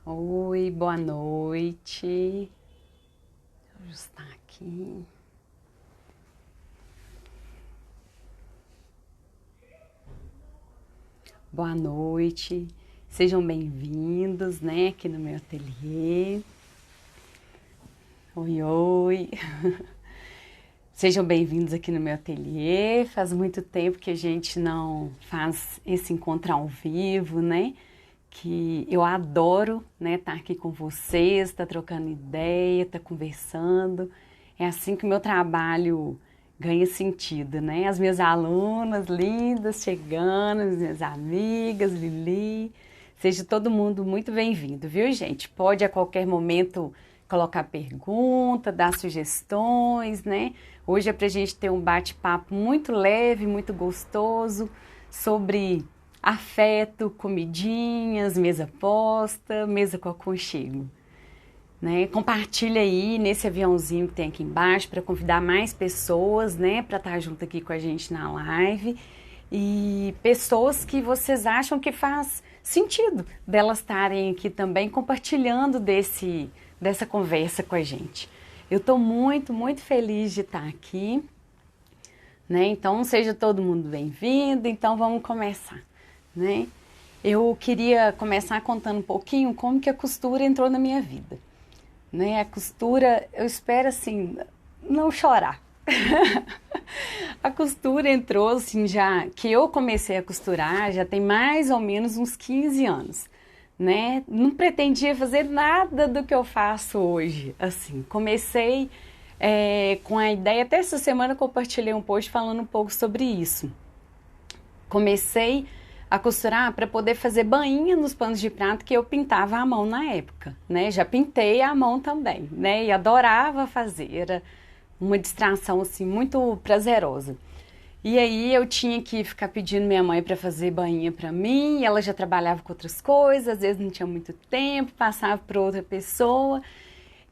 Oi, boa noite. Deixa eu ajustar aqui. Boa noite. Sejam bem-vindos, né, aqui no meu ateliê. Oi, oi. Sejam bem-vindos aqui no meu ateliê. Faz muito tempo que a gente não faz esse encontro ao vivo, né? Que eu adoro, né, estar aqui com vocês, estar trocando ideia, estar conversando. É assim que o meu trabalho ganha sentido, né? As minhas alunas lindas chegando, as minhas amigas, Lili. Seja todo mundo muito bem-vindo, viu, gente? Pode a qualquer momento colocar pergunta, dar sugestões, né? Hoje é pra gente ter um bate-papo muito leve, muito gostoso sobre afeto, comidinhas, mesa posta, mesa com aconchego. Né? Compartilha aí nesse aviãozinho que tem aqui embaixo para convidar mais pessoas, né, para estar junto aqui com a gente na live e pessoas que vocês acham que faz sentido delas estarem aqui também compartilhando dessa conversa com a gente. Eu estou muito, muito feliz de estar aqui, né? Então seja todo mundo bem-vindo. Então vamos começar, né? Eu queria começar contando um pouquinho como que a costura entrou na minha vida. Né? A costura, eu espero assim, não chorar. A costura entrou assim já, que eu comecei a costurar já tem mais ou menos uns 15 anos, né? Não pretendia fazer nada do que eu faço hoje, assim. Comecei com a ideia, até essa semana compartilhei um post falando um pouco sobre isso. Comecei a costurar para poder fazer bainha nos panos de prato que eu pintava à mão na época, né? Já pintei à mão também, né? E adorava fazer, era uma distração assim muito prazerosa. E aí eu tinha que ficar pedindo minha mãe para fazer bainha para mim, e ela já trabalhava com outras coisas, às vezes não tinha muito tempo, passava para outra pessoa.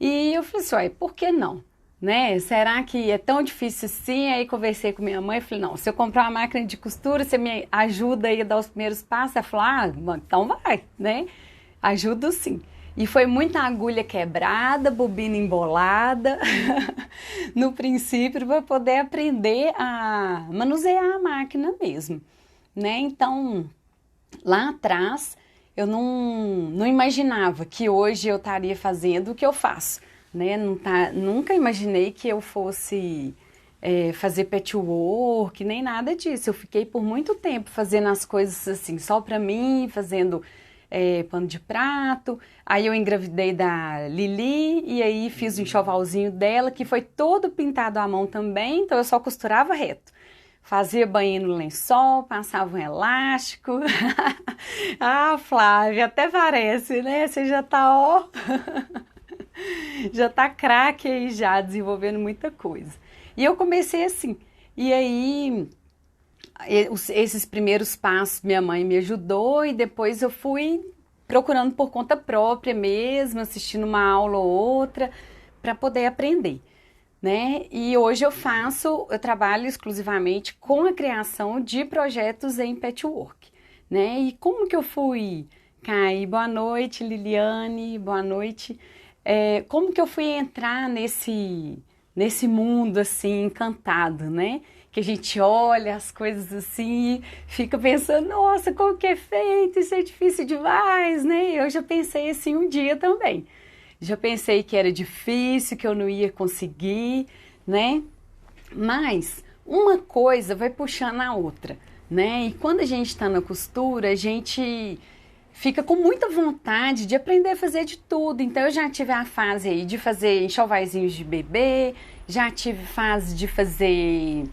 E eu falei assim, ué, por que não? Né? Será que é tão difícil assim? Aí conversei com minha mãe e falei, não, se eu comprar uma máquina de costura, você me ajuda aí a dar os primeiros passos? Ela falou, ah, então vai, né? Ajudo sim. E foi muita agulha quebrada, bobina embolada, no princípio, para poder aprender a manusear a máquina mesmo, né? Então, lá atrás, eu não imaginava que hoje eu estaria fazendo o que eu faço, né? Nunca imaginei que eu fosse fazer patchwork, nem nada disso. Eu fiquei por muito tempo fazendo as coisas assim, só para mim, fazendo pano de prato. Aí eu engravidei da Lili e aí fiz o enxovalzinho dela, que foi todo pintado à mão também, então eu só costurava reto. Fazia banho no lençol, passava um elástico. Ah, Flávia, até parece, né? Você já tá, ó, já tá craque aí já, desenvolvendo muita coisa. E eu comecei assim. E aí, esses primeiros passos, minha mãe me ajudou e depois eu fui procurando por conta própria mesmo, assistindo uma aula ou outra, para poder aprender. Né? E hoje eu trabalho exclusivamente com a criação de projetos em patchwork, né? E como que eu fui, Kai? Boa noite, Liliane, boa noite. Como que eu fui entrar nesse mundo assim encantado, né? Que a gente olha as coisas assim e fica pensando, nossa, como que é feito? Isso é difícil demais, né? Eu já pensei assim um dia também. Já pensei que era difícil, que eu não ia conseguir, né? Mas uma coisa vai puxando a outra, né? E quando a gente está na costura, a gente fica com muita vontade de aprender a fazer de tudo. Então eu já tive a fase aí de fazer enxovaizinhos de bebê, já tive fase de fazer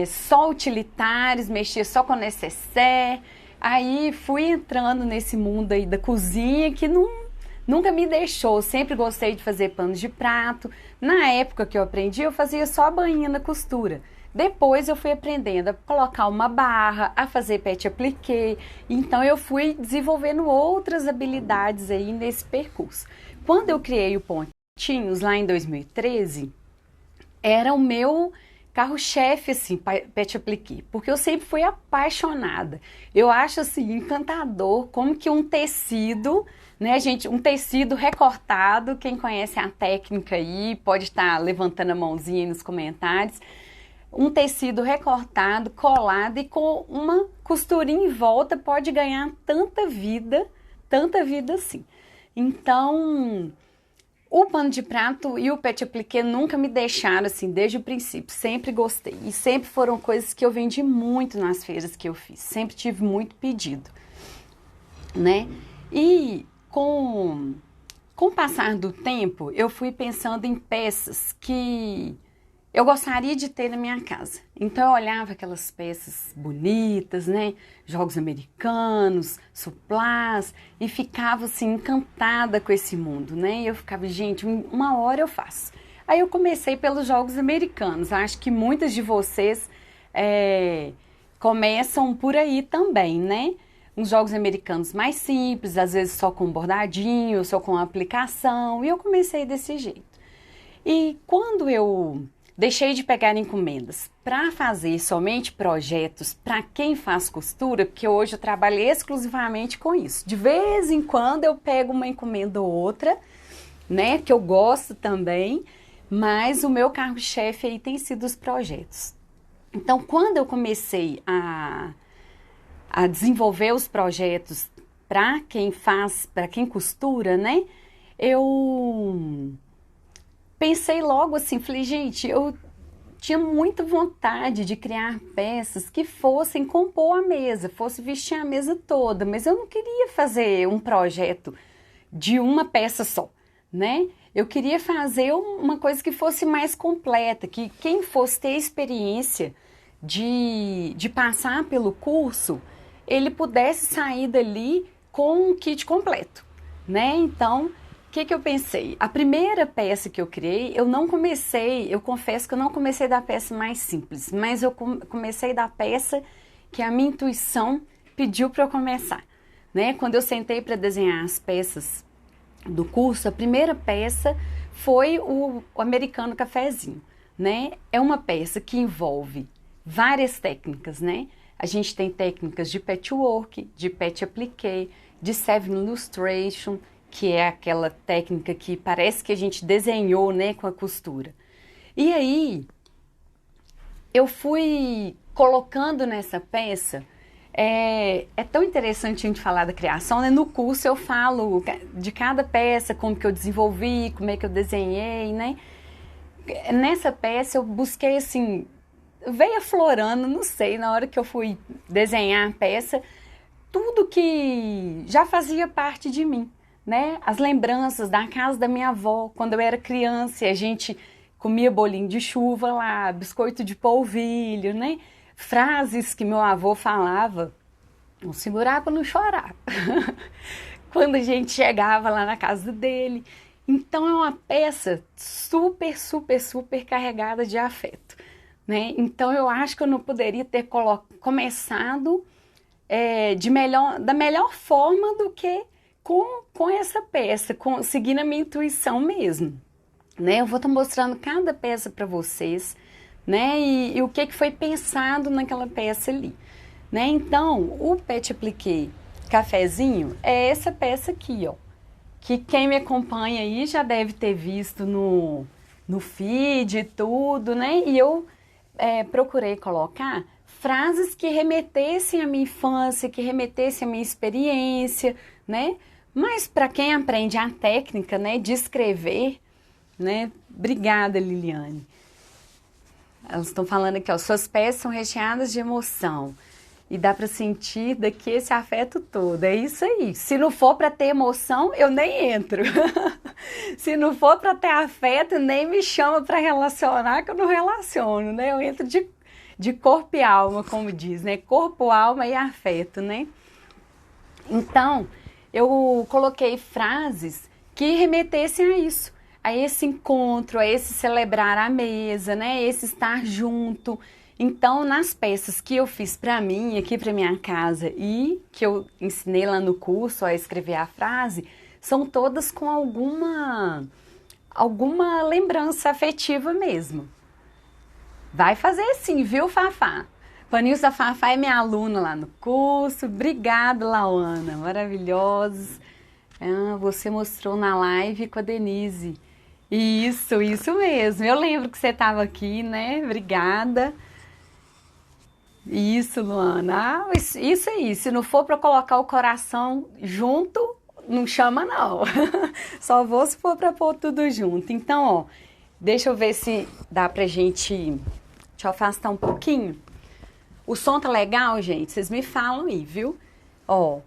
só utilitários, mexer só com necessaire. Aí fui entrando nesse mundo aí da cozinha que nunca me deixou, sempre gostei de fazer panos de prato. Na época que eu aprendi, eu fazia só a bainha na costura. Depois eu fui aprendendo a colocar uma barra, a fazer pet appliqué. Então eu fui desenvolvendo outras habilidades aí nesse percurso. Quando eu criei o Pontinhos, lá em 2013, era o meu carro-chefe, assim, Pet Appliqué, porque eu sempre fui apaixonada. Eu acho, assim, encantador como que um tecido, né, gente, um tecido recortado, quem conhece a técnica aí, pode estar levantando a mãozinha aí nos comentários, um tecido recortado, colado e com uma costurinha em volta pode ganhar tanta vida assim. Então, o pano de prato e o Pet Appliqué nunca me deixaram assim desde o princípio, sempre gostei. E sempre foram coisas que eu vendi muito nas feiras que eu fiz, sempre tive muito pedido, né? E com o passar do tempo, eu fui pensando em peças que eu gostaria de ter na minha casa. Então eu olhava aquelas peças bonitas, né? Jogos americanos, suplás, e ficava assim encantada com esse mundo, né? E eu ficava, gente, uma hora eu faço. Aí eu comecei pelos jogos americanos. Acho que muitas de vocês começam por aí também, né? Uns jogos americanos mais simples, às vezes só com bordadinho, só com aplicação. E eu comecei desse jeito. E quando eu deixei de pegar encomendas para fazer somente projetos para quem faz costura, porque hoje eu trabalho exclusivamente com isso. De vez em quando eu pego uma encomenda ou outra, né, que eu gosto também, mas o meu carro-chefe aí tem sido os projetos. Então, quando eu comecei a desenvolver os projetos para quem faz, para quem costura, né, eu pensei logo assim, falei, gente, eu tinha muita vontade de criar peças que fossem compor a mesa, fosse vestir a mesa toda, mas eu não queria fazer um projeto de uma peça só, né? Eu queria fazer uma coisa que fosse mais completa, que quem fosse ter experiência de passar pelo curso, ele pudesse sair dali com um kit completo, né? Então, o que eu pensei? A primeira peça que eu criei, eu confesso que eu não comecei da peça mais simples, mas eu comecei da peça que a minha intuição pediu para eu começar, né? Quando eu sentei para desenhar as peças do curso, a primeira peça foi o americano cafezinho, né? É uma peça que envolve várias técnicas, né? A gente tem técnicas de patchwork, de Pet Appliqué, de Seven Illustration, que é aquela técnica que parece que a gente desenhou, né, com a costura. E aí, eu fui colocando nessa peça, é tão interessante a gente falar da criação, né? No curso eu falo de cada peça, como que eu desenvolvi, como é que eu desenhei, né? Nessa peça eu busquei, assim, veio aflorando, não sei, na hora que eu fui desenhar a peça, tudo que já fazia parte de mim, né? As lembranças da casa da minha avó, quando eu era criança, e a gente comia bolinho de chuva lá, biscoito de polvilho, né? Frases que meu avô falava, não segurar para não chorar, quando a gente chegava lá na casa dele. Então é uma peça super, super, super carregada de afeto, né? Então eu acho que eu não poderia ter começado da melhor forma do que com essa peça, seguindo a minha intuição mesmo, né? Eu vou estar mostrando cada peça para vocês, né? E o que foi pensado naquela peça ali, né? Então, o Pet Appliqué cafezinho é essa peça aqui, ó, que quem me acompanha aí já deve ter visto no feed e tudo, né? E eu procurei colocar frases que remetessem à minha infância, que remetessem à minha experiência, né? Mas para quem aprende a técnica, né, de escrever, né? Obrigada, Liliane. Elas estão falando aqui, ó, suas peças são recheadas de emoção e dá para sentir daqui esse afeto todo. É isso aí. Se não for para ter emoção, eu nem entro. Se não for para ter afeto, nem me chama para relacionar, que eu não relaciono, né? Eu entro de corpo e alma, como diz, né? Corpo, alma e afeto, né? Então, eu coloquei frases que remetessem a isso, a esse encontro, a esse celebrar a mesa, né? Esse estar junto. Então, nas peças que eu fiz para mim, aqui para minha casa, e que eu ensinei lá no curso a escrever a frase, são todas com alguma lembrança afetiva mesmo. Vai fazer sim, viu, Fafá? Vanilza Fafá é minha aluna lá no curso. Obrigada, Lauana, maravilhosos. Você mostrou na live com a Denise. Isso mesmo. Eu lembro que você estava aqui, né? Obrigada. Isso, Luana. Isso aí. Se não for para colocar o coração junto, não chama não. Só vou se for para pôr tudo junto. Então, ó, deixa eu ver se dá pra gente... Deixa eu afastar um pouquinho. O som tá legal, gente? Vocês me falam aí, viu? Ó,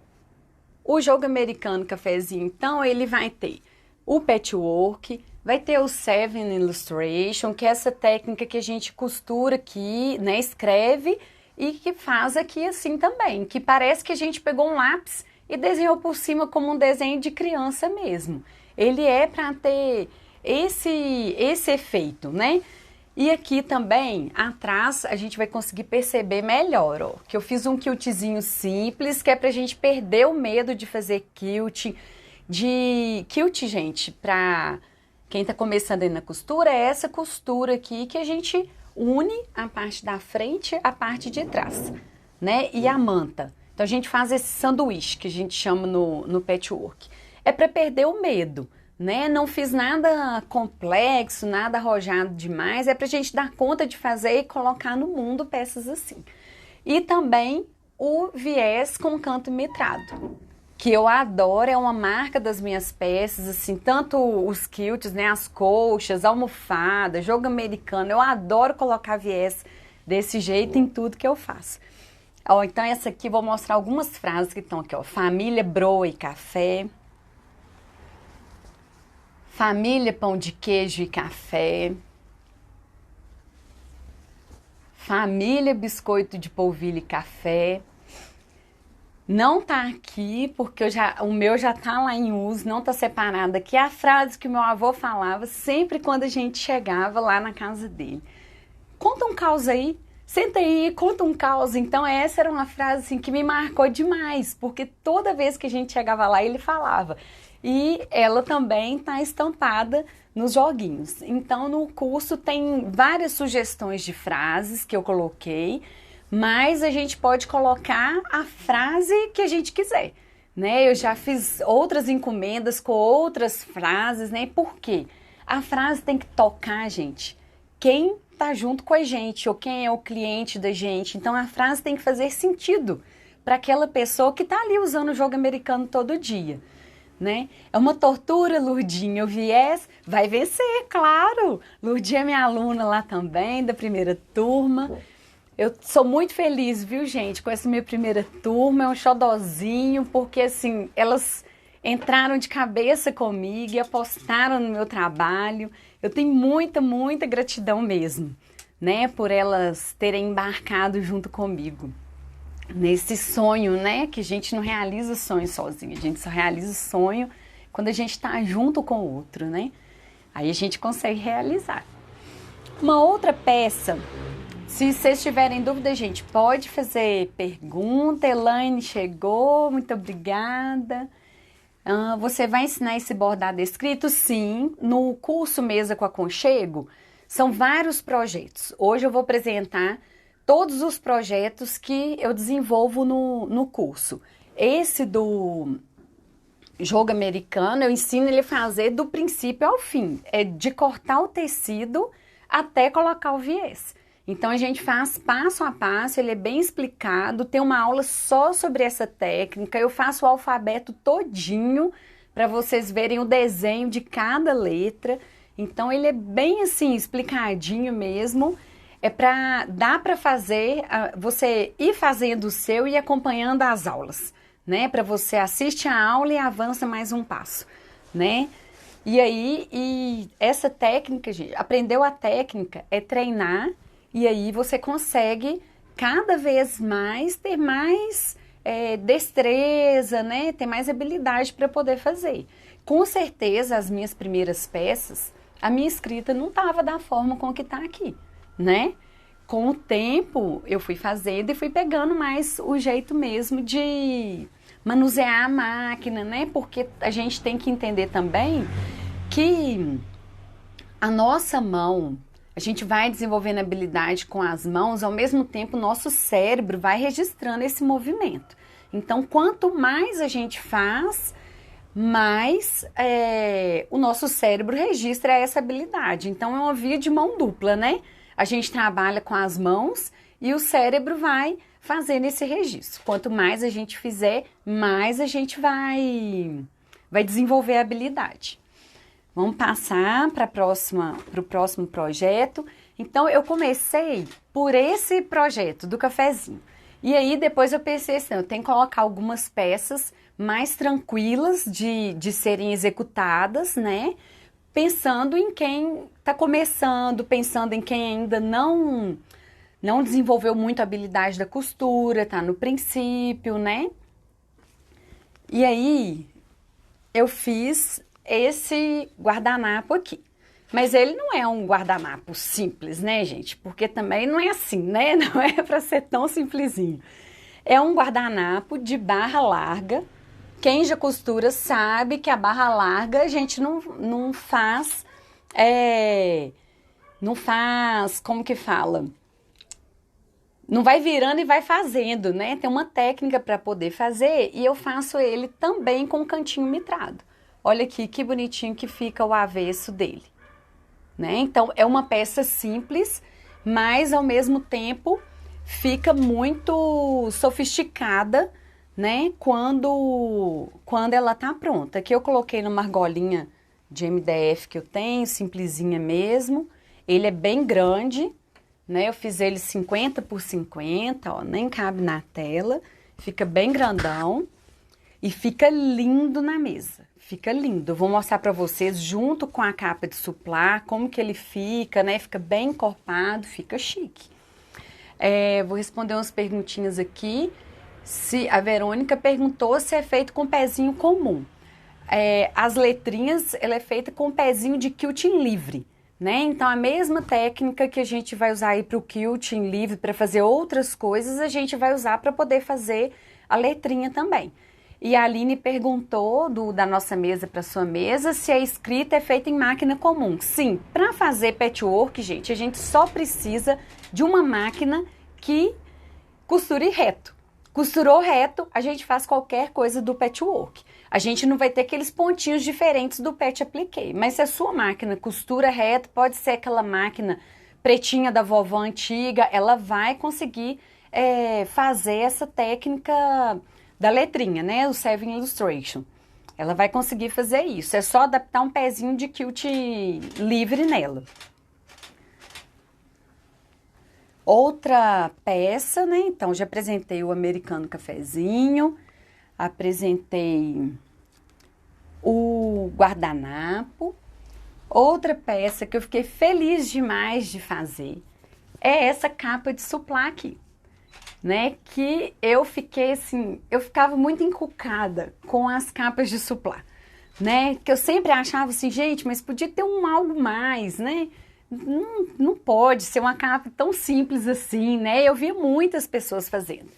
o jogo americano cafezinho, então, ele vai ter o patchwork, vai ter o Seven Illustration, que é essa técnica que a gente costura aqui, né, escreve e que faz aqui assim também, que parece que a gente pegou um lápis e desenhou por cima como um desenho de criança mesmo. Ele é para ter esse efeito, né? E aqui também, atrás, a gente vai conseguir perceber melhor, ó, que eu fiz um quiltzinho simples, que é pra gente perder o medo de fazer quilt. Quilt, gente, pra quem tá começando aí na costura, é essa costura aqui que a gente une a parte da frente, a parte de trás, né? E a manta. Então a gente faz esse sanduíche que a gente chama no patchwork. É pra perder o medo, né? Não fiz nada complexo, nada arrojado demais, é pra gente dar conta de fazer e colocar no mundo peças assim. E também o viés com canto mitrado, que eu adoro, é uma marca das minhas peças, assim, tanto os quilts, né, as colchas, almofada, jogo americano, eu adoro colocar viés desse jeito em tudo que eu faço. Ó, então essa aqui, vou mostrar algumas frases que estão aqui, ó, família, broa e café, família, pão de queijo e café, família, biscoito de polvilho e café. Não tá aqui, porque o meu já tá lá em uso, não tá separado aqui. É a frase que o meu avô falava sempre quando a gente chegava lá na casa dele. Conta um caos aí, senta aí, conta um caos. Então essa era uma frase assim, que me marcou demais, porque toda vez que a gente chegava lá ele falava. E ela também tá estampada nos joguinhos. Então no curso tem várias sugestões de frases que eu coloquei, mas a gente pode colocar a frase que a gente quiser, né? Eu já fiz outras encomendas com outras frases, né? Por quê? A frase tem que tocar, gente, quem tá junto com a gente ou quem é o cliente da gente. Então a frase tem que fazer sentido para aquela pessoa que tá ali usando o jogo americano todo dia, né? É uma tortura, Lurdinha. O viés vai vencer, claro. Lurdinha é minha aluna lá também, da primeira turma. Eu sou muito feliz, viu, gente, com essa minha primeira turma, é um xodozinho, porque, assim, elas entraram de cabeça comigo e apostaram no meu trabalho. Eu tenho muita, muita gratidão mesmo, né, por elas terem embarcado junto comigo nesse sonho, né, que a gente não realiza o sonho sozinho, a gente só realiza o sonho quando a gente está junto com o outro, né, aí a gente consegue realizar. Uma outra peça... Se vocês tiverem dúvida, gente, pode fazer pergunta. Elaine chegou, muito obrigada. Você vai ensinar esse bordado escrito? Sim, no curso Mesa com Aconchego, são vários projetos. Hoje eu vou apresentar todos os projetos que eu desenvolvo no curso. Esse do jogo americano, eu ensino ele a fazer do princípio ao fim. É de cortar o tecido até colocar o viés. Então a gente faz passo a passo, ele é bem explicado, tem uma aula só sobre essa técnica, eu faço o alfabeto todinho para vocês verem o desenho de cada letra. Então ele é bem assim, explicadinho mesmo, dá para fazer, você ir fazendo o seu e acompanhando as aulas, né? Para você assiste a aula e avança mais um passo, né? E aí, essa técnica, gente, aprendeu a técnica, é treinar. E aí você consegue cada vez mais ter mais destreza, né? Ter mais habilidade para poder fazer. Com certeza, as minhas primeiras peças, a minha escrita não estava da forma com que está aqui, né? Com o tempo, eu fui fazendo e fui pegando mais o jeito mesmo de manusear a máquina, né? Porque a gente tem que entender também que a nossa mão... a gente vai desenvolvendo habilidade com as mãos, ao mesmo tempo o nosso cérebro vai registrando esse movimento. Então, quanto mais a gente faz, mais o nosso cérebro registra essa habilidade. Então, é uma via de mão dupla, né? A gente trabalha com as mãos e o cérebro vai fazendo esse registro. Quanto mais a gente fizer, mais a gente vai desenvolver a habilidade. Vamos passar para o próximo projeto. Então, eu comecei por esse projeto do cafezinho. E aí, depois eu pensei assim, eu tenho que colocar algumas peças mais tranquilas de serem executadas, né? Pensando em quem está começando, pensando em quem ainda não desenvolveu muito a habilidade da costura, tá no princípio, né? E aí, eu fiz esse guardanapo aqui. Mas ele não é um guardanapo simples, né, gente? Porque também não é assim, né? Não é para ser tão simplesinho. É um guardanapo de barra larga. Quem já costura sabe que a barra larga a gente não faz... não faz... Como que fala? Não vai virando e vai fazendo, né? Tem uma técnica para poder fazer e eu faço ele também com cantinho mitrado. Olha aqui que bonitinho que fica o avesso dele. Né? Então, é uma peça simples, mas ao mesmo tempo fica muito sofisticada, né? Quando ela tá pronta. Aqui eu coloquei numa argolinha de MDF que eu tenho, simplesinha mesmo. Ele é bem grande, né? Eu fiz ele 50 por 50, ó, nem cabe na tela. Fica bem grandão e fica lindo na mesa. Fica lindo. Eu vou mostrar para vocês junto com a capa de suplá como que ele fica, né? Fica bem encorpado, fica chique. Vou responder umas perguntinhas aqui. A Verônica perguntou se é feito com pezinho comum. As letrinhas, ela é feita com pezinho de quilting livre, né? Então, a mesma técnica que a gente vai usar aí para o quilting livre, para fazer outras coisas, a gente vai usar para poder fazer a letrinha também. E a Aline perguntou da nossa mesa para sua mesa se a escrita é feita em máquina comum. Sim, para fazer patchwork, gente, a gente só precisa de uma máquina que costure reto. Costurou reto, a gente faz qualquer coisa do patchwork. A gente não vai ter aqueles pontinhos diferentes do patch appliqué. Mas se a sua máquina costura reto, pode ser aquela máquina pretinha da vovó antiga, ela vai conseguir fazer essa técnica da letrinha, né? O Saving Illustration. Ela vai conseguir fazer isso. É só adaptar um pezinho de quilt livre nela. Outra peça, né? Então, já apresentei o americano cafezinho. Apresentei o guardanapo. Outra peça que eu fiquei feliz demais de fazer é essa capa de suplá aqui. Né, que eu fiquei assim, eu ficava muito encucada com as capas de suplá, né, que eu sempre achava assim, gente, mas podia ter algo mais, né, não pode ser uma capa tão simples assim, né, eu via muitas pessoas fazendo.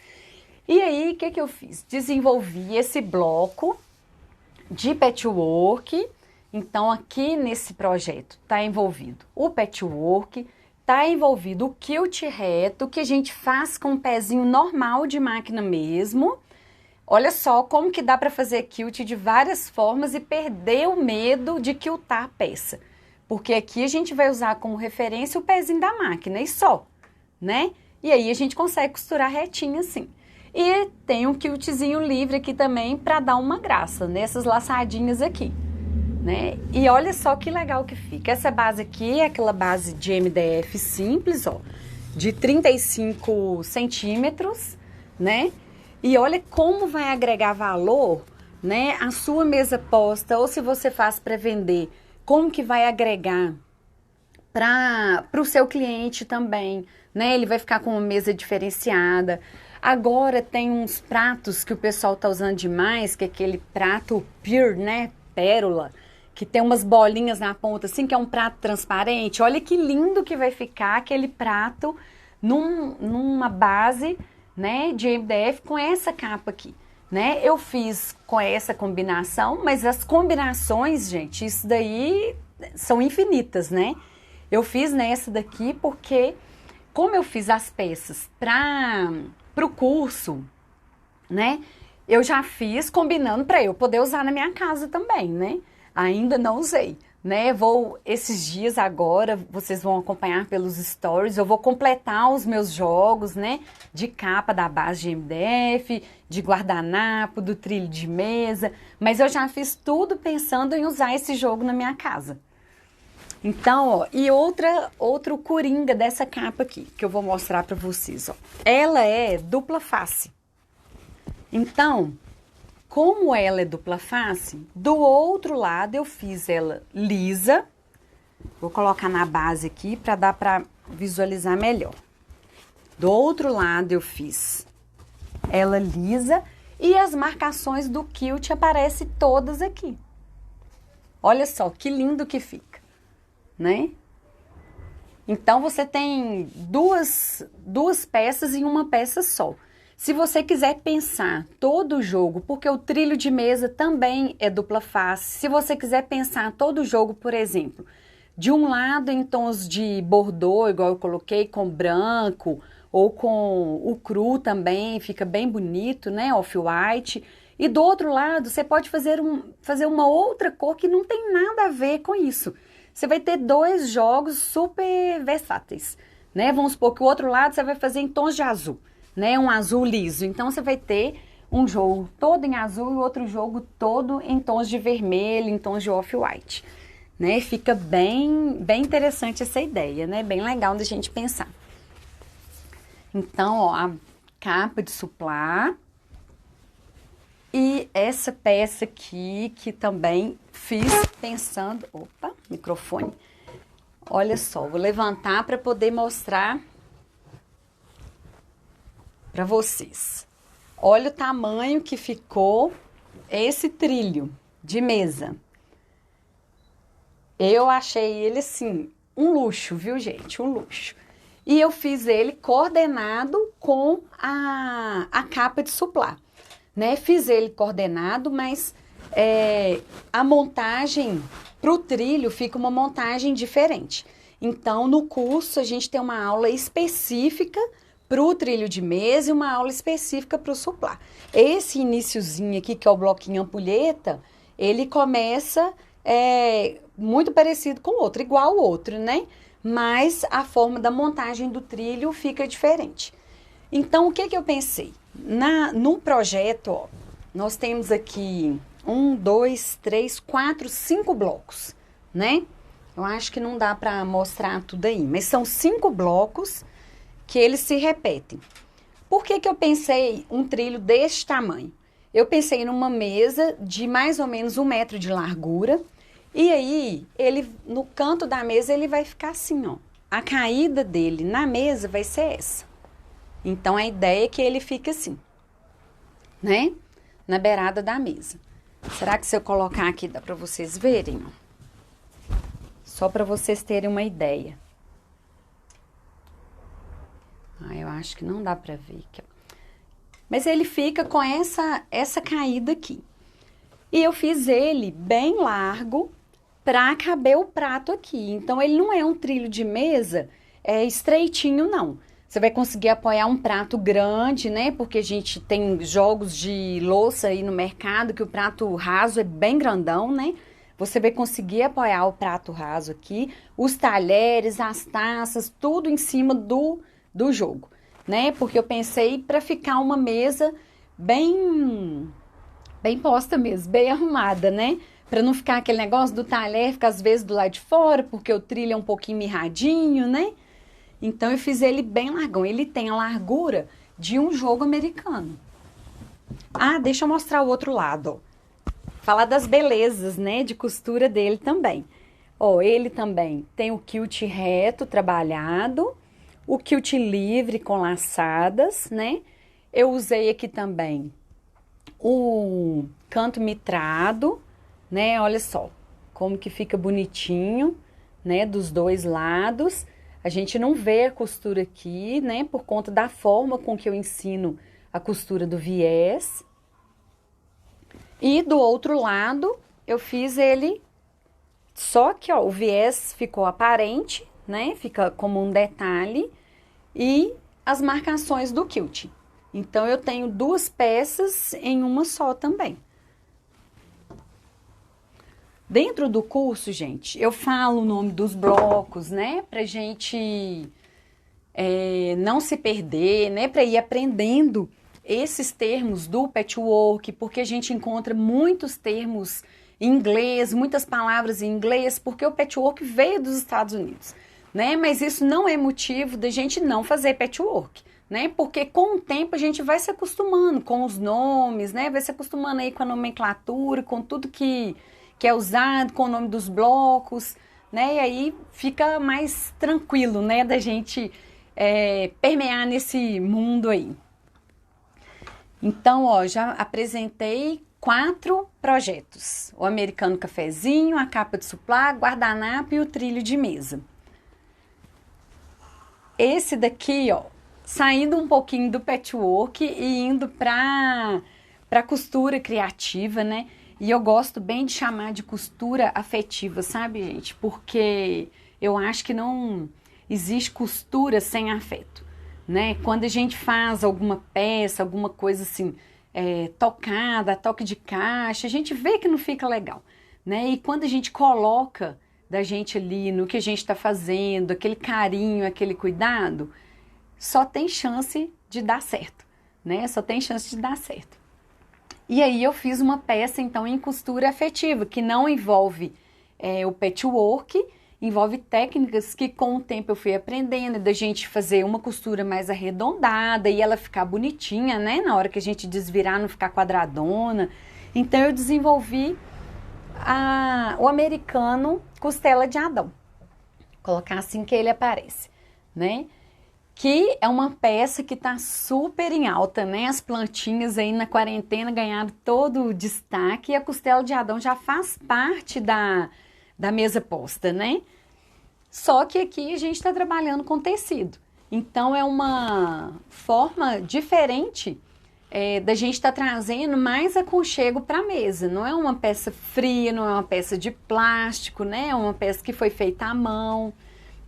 E aí, o que eu fiz? Desenvolvi esse bloco de patchwork. Então, aqui nesse projeto está envolvido o patchwork, está envolvido o quilt reto, que a gente faz com um pezinho normal de máquina mesmo. Olha só como que dá para fazer quilt de várias formas e perder o medo de quiltar a peça. Porque aqui a gente vai usar como referência o pezinho da máquina e só, né? E aí a gente consegue costurar retinho assim. E tem um quiltzinho livre aqui também para dar uma graça nessas laçadinhas aqui. Né? E olha só que legal que fica. Essa base aqui é aquela base de MDF simples, ó, de 35 centímetros, né? E olha como vai agregar valor, né? A sua mesa posta, ou se você faz para vender, como que vai agregar para o seu cliente também, né? Ele vai ficar com uma mesa diferenciada. Agora tem uns pratos que o pessoal tá usando demais, que é aquele prato pear, né? Pérola, que tem umas bolinhas na ponta, assim, que é um prato transparente. Olha que lindo que vai ficar aquele prato numa base, né, de MDF com essa capa aqui, né? Eu fiz com essa combinação, mas as combinações, gente, isso daí são infinitas, né? Eu fiz nessa daqui porque, como eu fiz as peças para o curso, né? Eu já fiz combinando para eu poder usar na minha casa também, né? Ainda não usei, né? Esses dias agora, vocês vão acompanhar pelos stories, eu vou completar os meus jogos, né? De capa da base de MDF, de guardanapo, do trilho de mesa, mas eu já fiz tudo pensando em usar esse jogo na minha casa. Então, ó, e outro coringa dessa capa aqui, que eu vou mostrar para vocês, ó. Ela é dupla face. Então, como ela é dupla face, do outro lado eu fiz ela lisa. Vou colocar na base aqui para dar para visualizar melhor. Do outro lado eu fiz ela lisa e as marcações do quilt aparecem todas aqui. Olha só que lindo que fica, né? Então você tem duas peças em uma peça só. Se você quiser pensar todo o jogo, porque o trilho de mesa também é dupla face, se você quiser pensar todo o jogo, por exemplo, de um lado em tons de bordô, igual eu coloquei, com branco, ou com o cru também, fica bem bonito, né, off-white. E do outro lado, você pode fazer uma outra cor que não tem nada a ver com isso. Você vai ter dois jogos super versáteis, né? Vamos supor que o outro lado você vai fazer em tons de azul, né? Um azul liso. Então, você vai ter um jogo todo em azul e outro jogo todo em tons de vermelho, em tons de off-white, né? Fica bem interessante essa ideia, né? Bem legal da gente pensar. Então, ó, a capa de suplá. E essa peça aqui, que também fiz pensando... Opa, microfone. Olha só, vou levantar para poder mostrar para vocês. Olha o tamanho que ficou esse trilho de mesa. Eu achei ele, assim, um luxo, viu, gente? Um luxo. E eu fiz ele coordenado com a capa de suplá. Né? Fiz ele coordenado, mas a montagem para o trilho fica uma montagem diferente. Então, no curso, a gente tem uma aula específica para o trilho de mesa e uma aula específica para o suplá. Esse iniciozinho aqui, que é o bloquinho ampulheta, ele começa muito parecido com o outro, igual o outro, né? Mas a forma da montagem do trilho fica diferente. Então, o que eu pensei? No projeto, ó, nós temos aqui 1, 2, 3, 4, 5 blocos, né? Eu acho que não dá para mostrar tudo aí, mas são 5 blocos que eles se repetem. Por que eu pensei um trilho deste tamanho? Eu pensei numa mesa de mais ou menos 1 metro de largura, e aí, no canto da mesa, ele vai ficar assim, ó. A caída dele na mesa vai ser essa. Então, a ideia é que ele fique assim, né? Na beirada da mesa. Será que se eu colocar aqui dá para vocês verem? Só para vocês terem uma ideia. Eu acho que não dá para ver aqui, ó. Mas ele fica com essa caída aqui. E eu fiz ele bem largo para caber o prato aqui. Então, ele não é um trilho de mesa estreitinho, não. Você vai conseguir apoiar um prato grande, né? Porque a gente tem jogos de louça aí no mercado que o prato raso é bem grandão, né? Você vai conseguir apoiar o prato raso aqui, os talheres, as taças, tudo em cima do jogo, né? Porque eu pensei para ficar uma mesa bem posta mesmo, bem arrumada, né? Para não ficar aquele negócio do talher ficar às vezes do lado de fora, porque o trilho é um pouquinho mirradinho, né? Então, eu fiz ele bem largão. Ele tem a largura de um jogo americano. Deixa eu mostrar o outro lado, ó. Falar das belezas, né, de costura dele também. Ó, ele também tem o quilt reto trabalhado, o quilt livre com laçadas, né? Eu usei aqui também o canto mitrado, né? Olha só como que fica bonitinho, né, dos dois lados. A gente não vê a costura aqui, né, por conta da forma com que eu ensino a costura do viés. E do outro lado, eu fiz ele, só que, ó, o viés ficou aparente, né? Fica como um detalhe. E as marcações do quilt. Então, eu tenho 2 peças em uma só também. Dentro do curso, gente, eu falo o nome dos blocos, né? Pra gente não se perder, né? Pra ir aprendendo esses termos do patchwork, porque a gente encontra muitos termos em inglês, muitas palavras em inglês, porque o patchwork veio dos Estados Unidos, né? Mas isso não é motivo da gente não fazer patchwork, né? Porque com o tempo a gente vai se acostumando com os nomes, né? Vai se acostumando aí com a nomenclatura, com tudo que é usado, com o nome dos blocos, né? E aí fica mais tranquilo, né? Da gente permear nesse mundo aí. Então, ó, já apresentei 4 projetos. O americano cafezinho, a capa de suplá, guardanapo e o trilho de mesa. Esse daqui, ó, saindo um pouquinho do patchwork e indo para costura criativa, né? E eu gosto bem de chamar de costura afetiva, sabe, gente? Porque eu acho que não existe costura sem afeto, né? Quando a gente faz alguma peça, alguma coisa assim, tocada, toque de caixa, a gente vê que não fica legal, né? E quando a gente coloca da gente ali no que a gente está fazendo, aquele carinho, aquele cuidado, só tem chance de dar certo, né? Só tem chance de dar certo. E aí eu fiz uma peça, então, em costura afetiva, que não envolve o patchwork, envolve técnicas que com o tempo eu fui aprendendo, da gente fazer uma costura mais arredondada e ela ficar bonitinha, né? Na hora que a gente desvirar, não ficar quadradona. Então eu desenvolvi o americano costela de Adão. Vou colocar assim que ele aparece, né? Que é uma peça que tá super em alta, né? As plantinhas aí na quarentena ganharam todo o destaque e a costela de Adão já faz parte da mesa posta, né? Só que aqui a gente está trabalhando com tecido. Então é uma forma diferente da gente estar trazendo mais aconchego para a mesa. Não é uma peça fria, não é uma peça de plástico, né? É uma peça que foi feita à mão,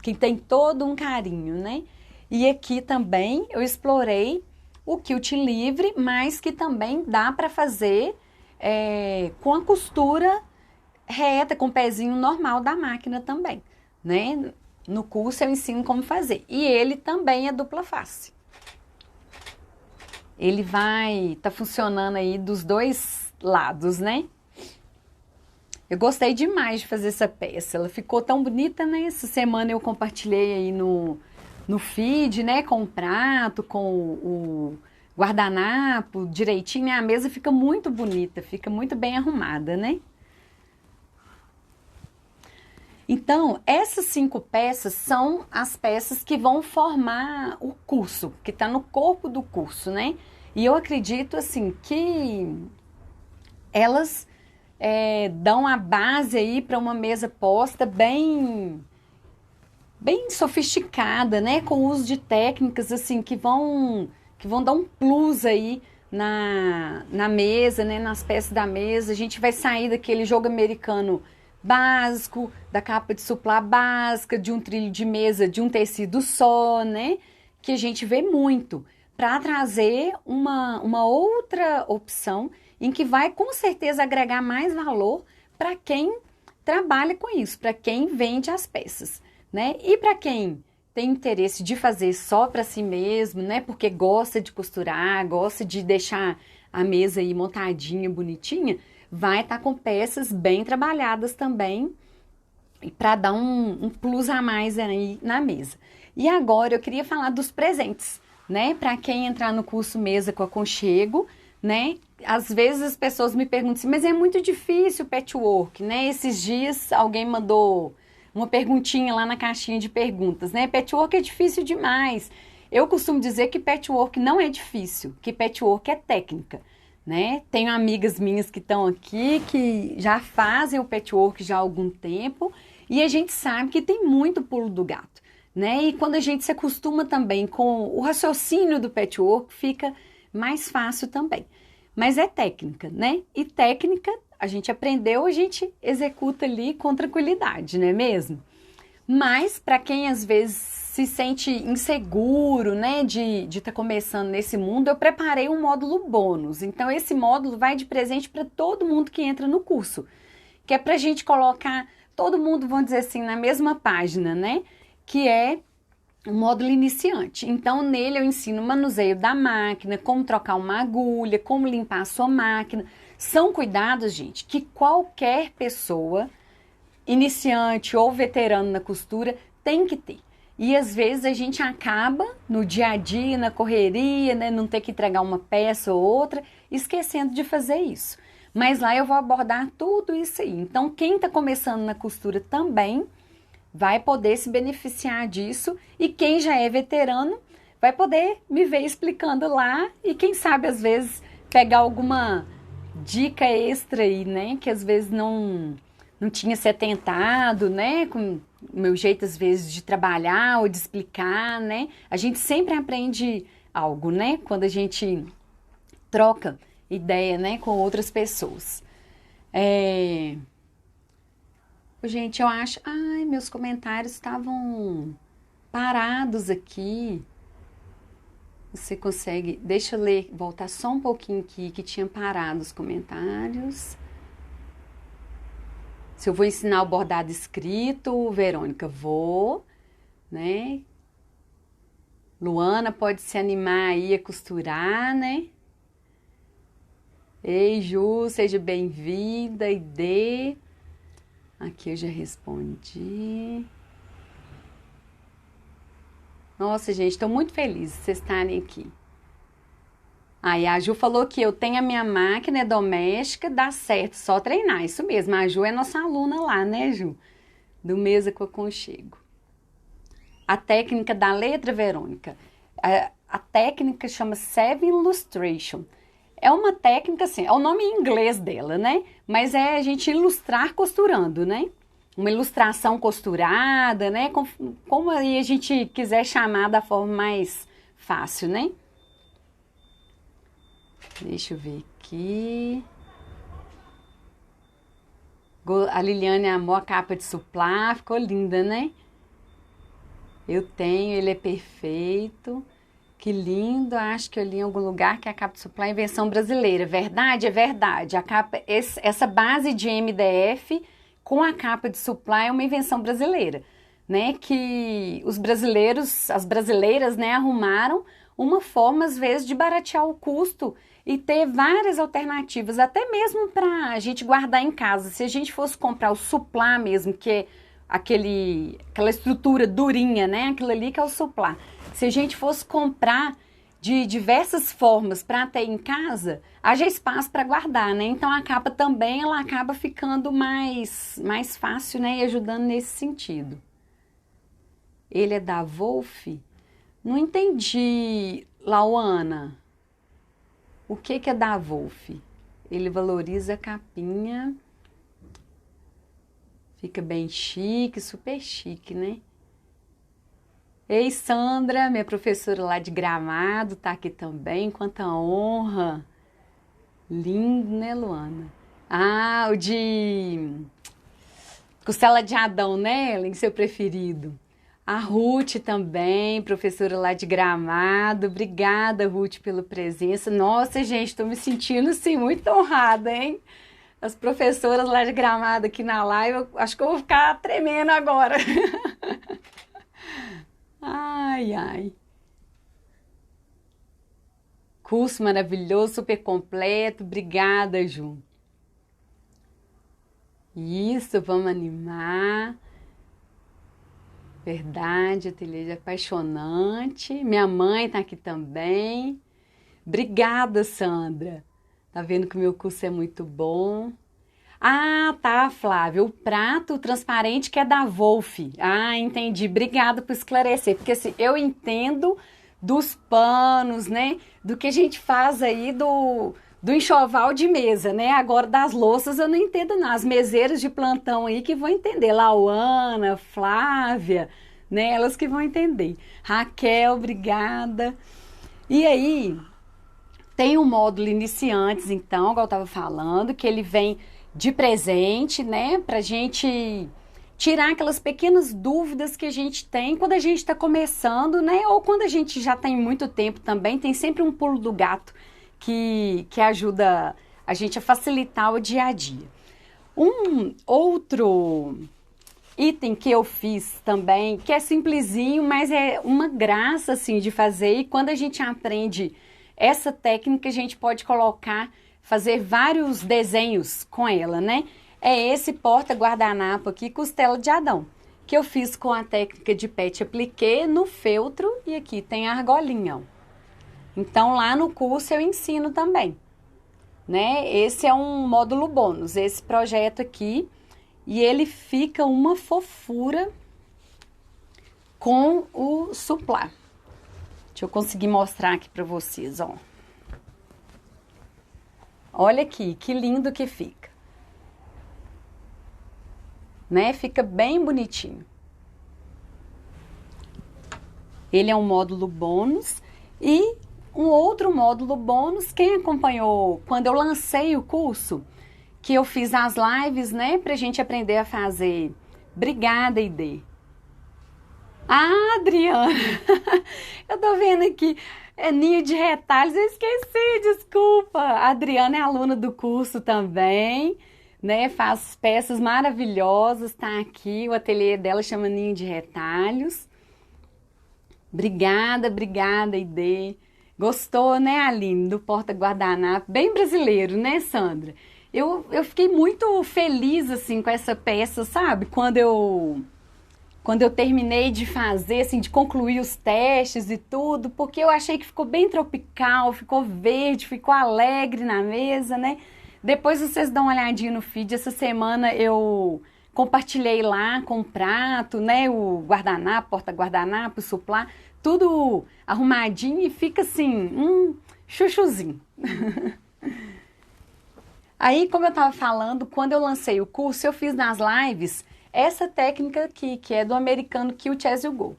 que tem todo um carinho, né? E aqui também eu explorei o quilt livre, mas que também dá para fazer com a costura reta, com o pezinho normal da máquina também, né? No curso eu ensino como fazer. E ele também é dupla face. Ele vai tá funcionando aí dos 2 lados, né? Eu gostei demais de fazer essa peça. Ela ficou tão bonita, né? Essa semana eu compartilhei aí no feed, né? Com o prato, com o guardanapo direitinho. A mesa fica muito bonita, fica muito bem arrumada, né? Então, essas 5 peças são as peças que vão formar o curso, que está no corpo do curso, né? E eu acredito, assim, que elas dão a base aí para uma mesa posta bem sofisticada, né? Com o uso de técnicas, assim, que vão dar um plus aí na mesa, né? Nas peças da mesa. A gente vai sair daquele jogo americano básico, da capa de suplá básica, de um trilho de mesa, de um tecido só, né? Que a gente vê muito, para trazer uma outra opção em que vai com certeza agregar mais valor para quem trabalha com isso, para quem vende as peças, né? E para quem tem interesse de fazer só para si mesmo, né? Porque gosta de costurar, gosta de deixar a mesa aí montadinha, bonitinha, vai estar com peças bem trabalhadas também para dar um plus a mais aí na mesa. E agora eu queria falar dos presentes, né? Para quem entrar no curso Mesa com Aconchego, né? Às vezes as pessoas me perguntam assim, mas é muito difícil o patchwork, né? Esses dias alguém mandou uma perguntinha lá na caixinha de perguntas, né? Patchwork é difícil demais. Eu costumo dizer que patchwork não é difícil, que patchwork é técnica, né? Tenho amigas minhas que estão aqui, que já fazem o patchwork já há algum tempo, e a gente sabe que tem muito pulo do gato, né? E quando a gente se acostuma também com o raciocínio do patchwork, fica mais fácil também. Mas é técnica, né? E técnica, a gente aprendeu, a gente executa ali com tranquilidade, não é mesmo? Mas para quem às vezes se sente inseguro, né, de estar começando nesse mundo, eu preparei um módulo bônus. Então esse módulo vai de presente para todo mundo que entra no curso, que é para a gente colocar todo mundo, vamos dizer assim, na mesma página, né, que é o módulo iniciante. Então nele eu ensino o manuseio da máquina, como trocar uma agulha, como limpar a sua máquina. São cuidados, gente, que qualquer pessoa, iniciante ou veterano na costura, tem que ter. E às vezes a gente acaba no dia a dia, na correria, né, não ter que entregar uma peça ou outra, esquecendo de fazer isso. Mas lá eu vou abordar tudo isso aí. Então quem está começando na costura também vai poder se beneficiar disso, e quem já é veterano vai poder me ver explicando lá e quem sabe às vezes pegar alguma dica extra aí, né, que às vezes não tinha se atentado, né, com o meu jeito às vezes de trabalhar ou de explicar, né. A gente sempre aprende algo, né, quando a gente troca ideia, né, com outras pessoas. Gente, eu acho... Ai, meus comentários estavam parados aqui. Você consegue... Deixa eu ler, voltar só um pouquinho aqui, que tinha parado os comentários. Se eu vou ensinar o bordado escrito, Verônica, vou, né? Luana pode se animar aí a costurar, né? Ei, Ju, seja bem-vinda, Ide. Aqui eu já respondi. Nossa, gente, estou muito feliz de vocês estarem aqui. Aí a Ju falou que eu tenho a minha máquina doméstica, dá certo, só treinar. Isso mesmo, a Ju é nossa aluna lá, né, Ju? Do Mesa com Aconchego. A técnica da letra, Verônica, a técnica chama Seven Illustration. É uma técnica, assim, é o nome em inglês dela, né? Mas é a gente ilustrar costurando, né? Uma ilustração costurada, né? Como aí a gente quiser chamar da forma mais fácil, né? Deixa eu ver aqui. A Liliane amou a capa de suplá, ficou linda, né? Eu tenho, ele é perfeito. Que lindo, acho que eu li em algum lugar que a capa de suplá é invenção brasileira. Verdade? É verdade. A capa, essa base de MDF com a capa de suplá é uma invenção brasileira, né? Que os brasileiros, as brasileiras, né, arrumaram uma forma, às vezes, de baratear o custo e ter várias alternativas, até mesmo para a gente guardar em casa. Se a gente fosse comprar o suplá mesmo, que é aquela estrutura durinha, né? Aquilo ali que é o suplá. Se a gente fosse comprar de diversas formas para ter em casa, haja espaço para guardar, né? Então a capa também ela acaba ficando mais fácil, né? E ajudando nesse sentido. Ele é da Wolf? Não entendi, Lauana. O que é da Wolf? Ele valoriza a capinha. Fica bem chique, super chique, né? Ei, Sandra, minha professora lá de Gramado, tá aqui também. Quanta honra. Lindo, né, Luana? Ah, o de costela de Adão, né, Ellen? Seu preferido. A Ruth também, professora lá de Gramado. Obrigada, Ruth, pela presença. Nossa, gente, tô me sentindo, assim, muito honrada, hein? As professoras lá de Gramado aqui na live, eu acho que eu vou ficar tremendo agora. Ai, ai. Curso maravilhoso, super completo. Obrigada, Ju. Isso, vamos animar. Verdade, ateliê de apaixonante. Minha mãe tá aqui também. Obrigada, Sandra. Tá vendo que o meu curso é muito bom. Ah, tá, Flávia, o prato transparente que é da Wolf. Ah, entendi. Obrigada por esclarecer, porque assim, eu entendo dos panos, né? Do que a gente faz aí do enxoval de mesa, né? Agora das louças eu não entendo não. As meseiras de plantão aí que vão entender. Lauana, Flávia, né? Elas que vão entender. Raquel, obrigada. E aí, tem um módulo iniciantes, então, igual eu estava falando, que ele vem de presente, né? Pra gente tirar aquelas pequenas dúvidas que a gente tem quando a gente está começando, né? Ou quando a gente já tem muito tempo também, tem sempre um pulo do gato que ajuda a gente a facilitar o dia a dia. Um outro item que eu fiz também, que é simplesinho, mas é uma graça assim de fazer, e quando a gente aprende essa técnica, a gente pode fazer vários desenhos com ela, né? É esse porta-guardanapo aqui, costela de Adão, que eu fiz com a técnica de pet appliqué no feltro, e aqui tem a argolinha, ó. Então lá no curso eu ensino também, né? Esse é um módulo bônus, esse projeto aqui, e ele fica uma fofura com o suplá. Deixa eu conseguir mostrar aqui para vocês, ó. Olha aqui, que lindo que fica. Né? Fica bem bonitinho. Ele é um módulo bônus e um outro módulo bônus, quem acompanhou quando eu lancei o curso, que eu fiz as lives, né, pra gente aprender a fazer. Obrigada, Ide. Ah, Adriana, eu tô vendo aqui, é ninho de retalhos, eu esqueci, desculpa. A Adriana é aluna do curso também, né, faz peças maravilhosas, tá aqui, o ateliê dela chama Ninho de Retalhos. Obrigada, Ide. Gostou, né, Aline, do porta-guardanapo? Bem brasileiro, né, Sandra? Eu fiquei muito feliz, assim, com essa peça, sabe? Quando eu terminei de fazer, assim, de concluir os testes e tudo, porque eu achei que ficou bem tropical, ficou verde, ficou alegre na mesa, né? Depois vocês dão uma olhadinha no feed, essa semana eu compartilhei lá com o prato, né? O guardanapo, porta-guardanapo, o suplá, tudo arrumadinho e fica assim, chuchuzinho. Aí, como eu estava falando, quando eu lancei o curso, eu fiz nas lives essa técnica aqui, que é do americano Cute As You Go.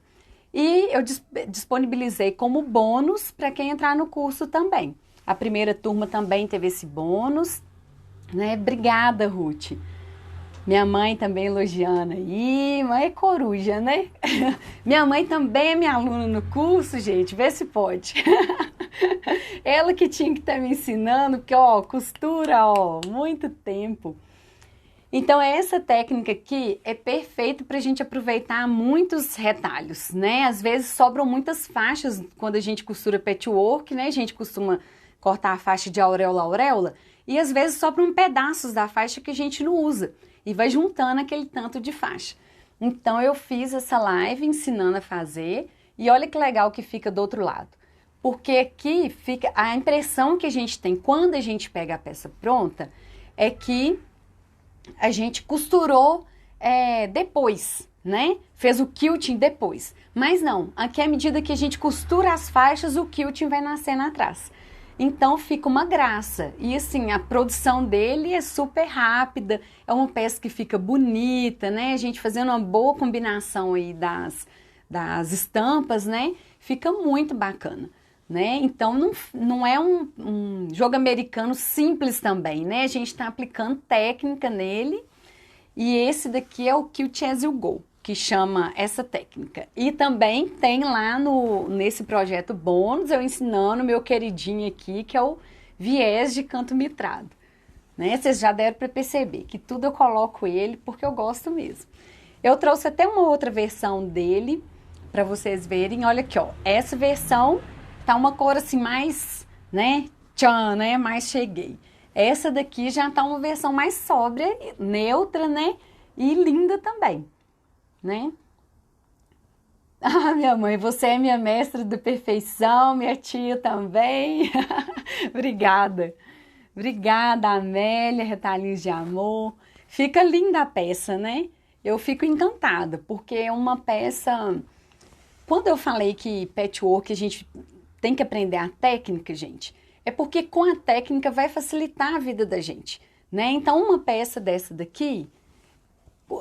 E eu disponibilizei como bônus para quem entrar no curso também. A primeira turma também teve esse bônus, né? Obrigada, Ruth. Minha mãe também elogiando aí, mãe é coruja, né? Minha mãe também é minha aluna no curso, gente, vê se pode. Ela que tinha que estar me ensinando, porque, ó, costura, ó, muito tempo. Então, essa técnica aqui é perfeita para a gente aproveitar muitos retalhos, né? Às vezes sobram muitas faixas quando a gente costura patchwork, né? A gente costuma cortar a faixa de auréola a auréola, e às vezes sobram pedaços da faixa que a gente não usa, e vai juntando aquele tanto de faixa. Então, eu fiz essa live ensinando a fazer, e olha que legal que fica do outro lado. Porque aqui fica a impressão que a gente tem quando a gente pega a peça pronta, é que a gente costurou depois, né? Fez o quilting depois. Mas não, aqui à medida que a gente costura as faixas, o quilting vai nascendo atrás. Então fica uma graça. E assim, a produção dele é super rápida, é uma peça que fica bonita, né? A gente fazendo uma boa combinação aí das estampas, né? Fica muito bacana. Né? Então não é um jogo americano simples também, né? A gente está aplicando técnica nele, e esse daqui é o Cute As You Go, que chama essa técnica. E também tem lá nesse projeto bônus eu ensinando meu queridinho aqui, que é o viés de canto mitrado. Né? Vocês já deram para perceber que tudo eu coloco ele porque eu gosto mesmo. Eu trouxe até uma outra versão dele para vocês verem. Olha aqui, ó, essa versão tá uma cor assim mais, né, tchan, né, mais cheguei. Essa daqui já tá uma versão mais sóbria, neutra, né, e linda também, né. Ah, minha mãe, você é minha mestra de perfeição, minha tia também. Obrigada. Obrigada, Amélia, Retalhinhos de Amor. Fica linda a peça, né? Eu fico encantada, porque é uma peça... Quando eu falei que patchwork a gente tem que aprender a técnica, gente, é porque com a técnica vai facilitar a vida da gente, né? Então, uma peça dessa daqui,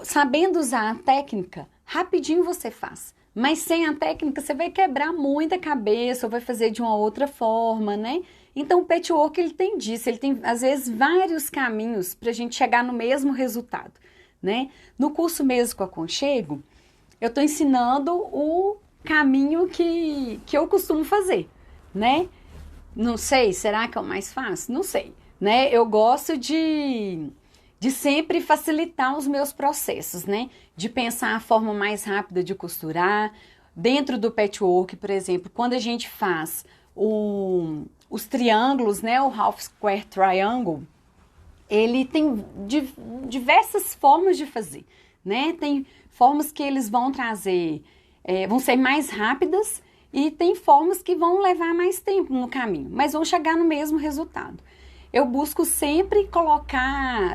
sabendo usar a técnica, rapidinho você faz. Mas sem a técnica, você vai quebrar muita cabeça ou vai fazer de uma outra forma, né? Então, o patchwork, ele tem disso, ele tem, às vezes, vários caminhos para a gente chegar no mesmo resultado, né? No curso Mesa com Aconchego, eu estou ensinando o caminho que eu costumo fazer, né? Não sei, será que é o mais fácil? Não sei, né? Eu gosto de sempre facilitar os meus processos, né? De pensar a forma mais rápida de costurar. Dentro do patchwork, por exemplo, quando a gente faz os triângulos, né? O half square triangle, ele tem diversas formas de fazer, né? Tem formas que eles vão trazer, vão ser mais rápidas e tem formas que vão levar mais tempo no caminho, mas vão chegar no mesmo resultado. Eu busco sempre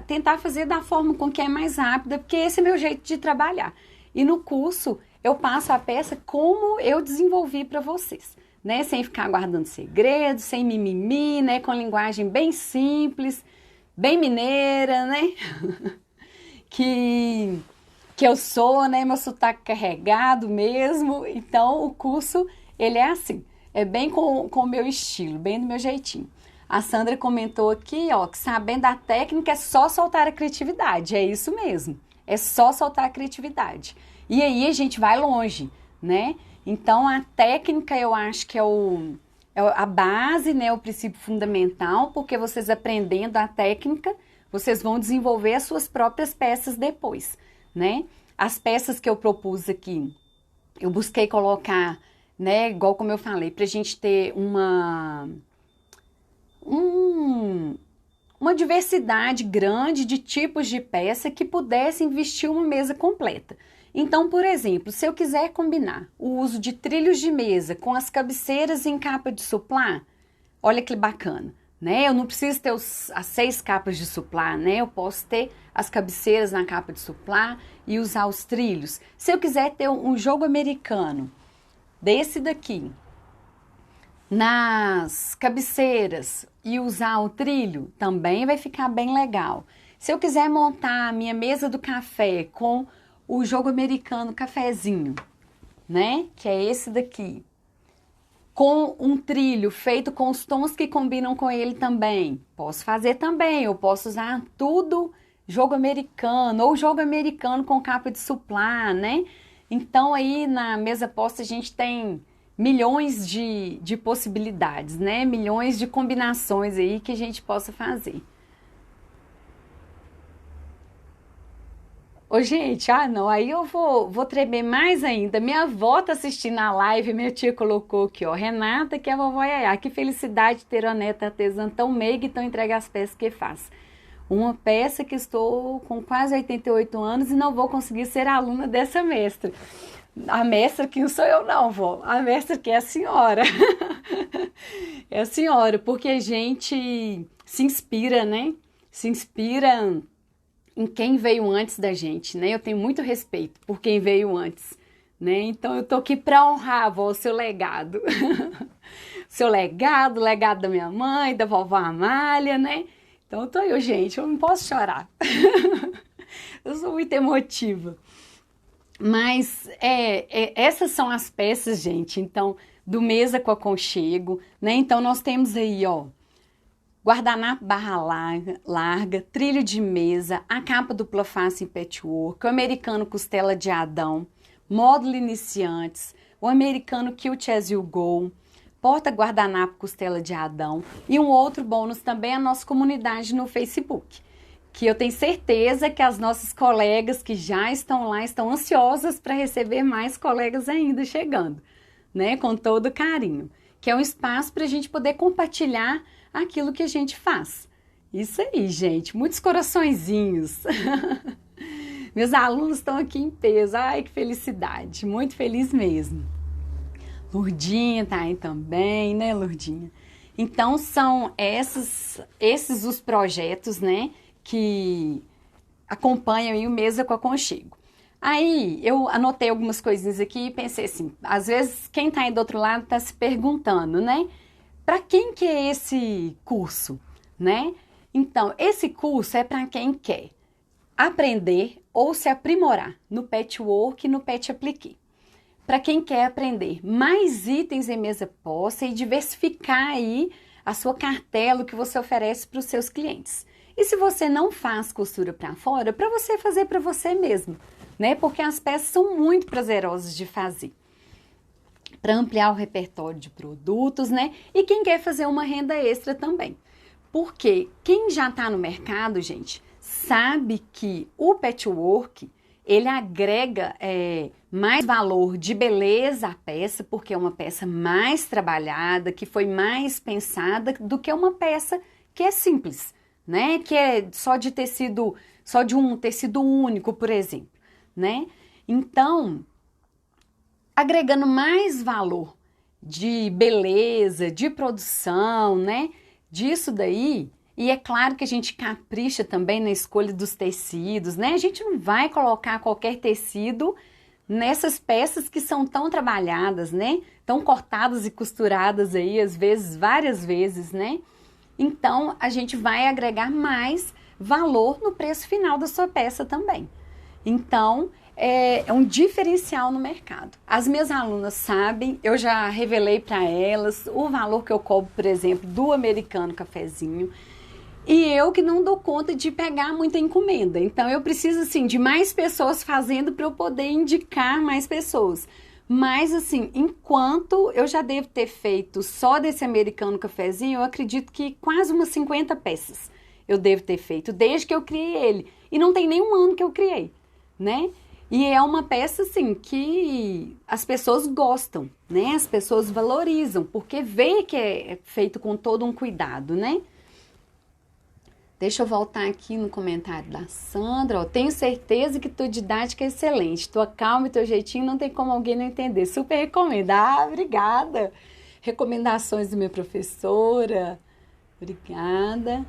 tentar fazer da forma com que é mais rápida, porque esse é meu jeito de trabalhar. E no curso eu passo a peça como eu desenvolvi para vocês, né? Sem ficar guardando segredos, sem mimimi, né? Com linguagem bem simples, bem mineira, né? que eu sou, né? Meu sotaque carregado mesmo. Então o curso, ele é assim, é bem com o meu estilo, bem do meu jeitinho. A Sandra comentou aqui, ó, que sabendo a técnica é só soltar a criatividade. É isso mesmo, é só soltar a criatividade. E aí a gente vai longe, né? Então a técnica eu acho que é a base, né? O princípio fundamental, porque vocês aprendendo a técnica, vocês vão desenvolver as suas próprias peças depois, né? As peças que eu propus aqui, eu busquei colocar, né? Igual como eu falei, pra gente ter uma diversidade grande de tipos de peça que pudessem vestir uma mesa completa. Então, por exemplo, se eu quiser combinar o uso de trilhos de mesa com as cabeceiras em capa de suplá, olha que bacana, né? Eu não preciso ter as 6 capas de suplá, né? Eu posso ter as cabeceiras na capa de suplá e usar os trilhos. Se eu quiser ter um jogo americano desse daqui, nas cabeceiras e usar o trilho, também vai ficar bem legal. Se eu quiser montar a minha mesa do café com o jogo americano cafezinho, né? Que é esse daqui. Com um trilho feito com os tons que combinam com ele também. Posso fazer também. Eu posso usar tudo jogo americano ou jogo americano com capa de suplá, né? Então aí na mesa posta a gente tem milhões de possibilidades, né? Milhões de combinações aí que a gente possa fazer. Ô, gente, não, aí eu vou tremer mais ainda. Minha avó tá assistindo a live, minha tia colocou aqui, ó, Renata, que é a vovó Yaya. Que felicidade ter uma neta artesã tão meiga e tão entregue às peças que faz. Uma peça que estou com quase 88 anos e não vou conseguir ser aluna dessa mestra. A mestra que não sou eu não, vó. A mestra que é a senhora. É a senhora, porque a gente se inspira, né? Se inspira em quem veio antes da gente, né? Eu tenho muito respeito por quem veio antes, né? Então eu tô aqui para honrar, vó, o seu legado. Seu legado, o legado da minha mãe, da vovó Amália, né? Então eu tô aí, gente, eu não posso chorar. Eu sou muito emotiva. Mas essas são as peças, gente, então, do Mesa com Aconchego, né? Então nós temos aí, ó, guardanapo barra larga, trilho de mesa, a capa dupla face em patchwork, o americano costela de Adão, módulo iniciantes, o americano Quilt as You Go, porta guardanapo costela de Adão e um outro bônus também a nossa comunidade no Facebook, que eu tenho certeza que as nossas colegas que já estão lá estão ansiosas para receber mais colegas ainda chegando, né? Com todo carinho, que é um espaço para a gente poder compartilhar aquilo que a gente faz. Isso aí, gente, muitos coraçõezinhos. Meus alunos estão aqui em peso, ai que felicidade, muito feliz mesmo. Lurdinha tá aí também, né, Lurdinha? Então são esses os projetos, né, que acompanham aí o Mesa com Aconchego. Aí eu anotei algumas coisinhas aqui e pensei assim, às vezes quem tá aí do outro lado tá se perguntando, né? Para quem que é esse curso, né? Então, esse curso é para quem quer aprender ou se aprimorar no patchwork e no patch appliqué. Para quem quer aprender mais itens em mesa posta e diversificar aí a sua cartela que você oferece para os seus clientes. E se você não faz costura para fora, para você fazer para você mesmo, né? Porque as peças são muito prazerosas de fazer. Para ampliar o repertório de produtos, né? E quem quer fazer uma renda extra também. Porque quem já está no mercado, gente, sabe que o patchwork, ele agrega mais valor de beleza à peça, porque é uma peça mais trabalhada, que foi mais pensada do que uma peça que é simples, né? Que é só de tecido, só de um tecido único, por exemplo, né? Então, agregando mais valor de beleza, de produção, né? Disso daí, e é claro que a gente capricha também na escolha dos tecidos, né? A gente não vai colocar qualquer tecido nessas peças que são tão trabalhadas, né? Tão cortadas e costuradas aí, às vezes, várias vezes, né? Então, a gente vai agregar mais valor no preço final da sua peça também. Então, é um diferencial no mercado. As minhas alunas sabem, eu já revelei para elas o valor que eu cobro, por exemplo, do americano cafezinho. E eu que não dou conta de pegar muita encomenda. Então, eu preciso, assim, de mais pessoas fazendo para eu poder indicar mais pessoas. Mas, assim, enquanto eu já devo ter feito só desse americano cafezinho, eu acredito que quase umas 50 peças eu devo ter feito, desde que eu criei ele. E não tem nenhum ano que eu criei, né? E é uma peça, assim, que as pessoas gostam, né? As pessoas valorizam, porque vê que é feito com todo um cuidado, né? Deixa eu voltar aqui no comentário da Sandra. Ó, tenho certeza que tua didática é excelente. Tua calma e teu jeitinho não tem como alguém não entender. Super recomendo. Ah, obrigada. Recomendações da minha professora. Obrigada.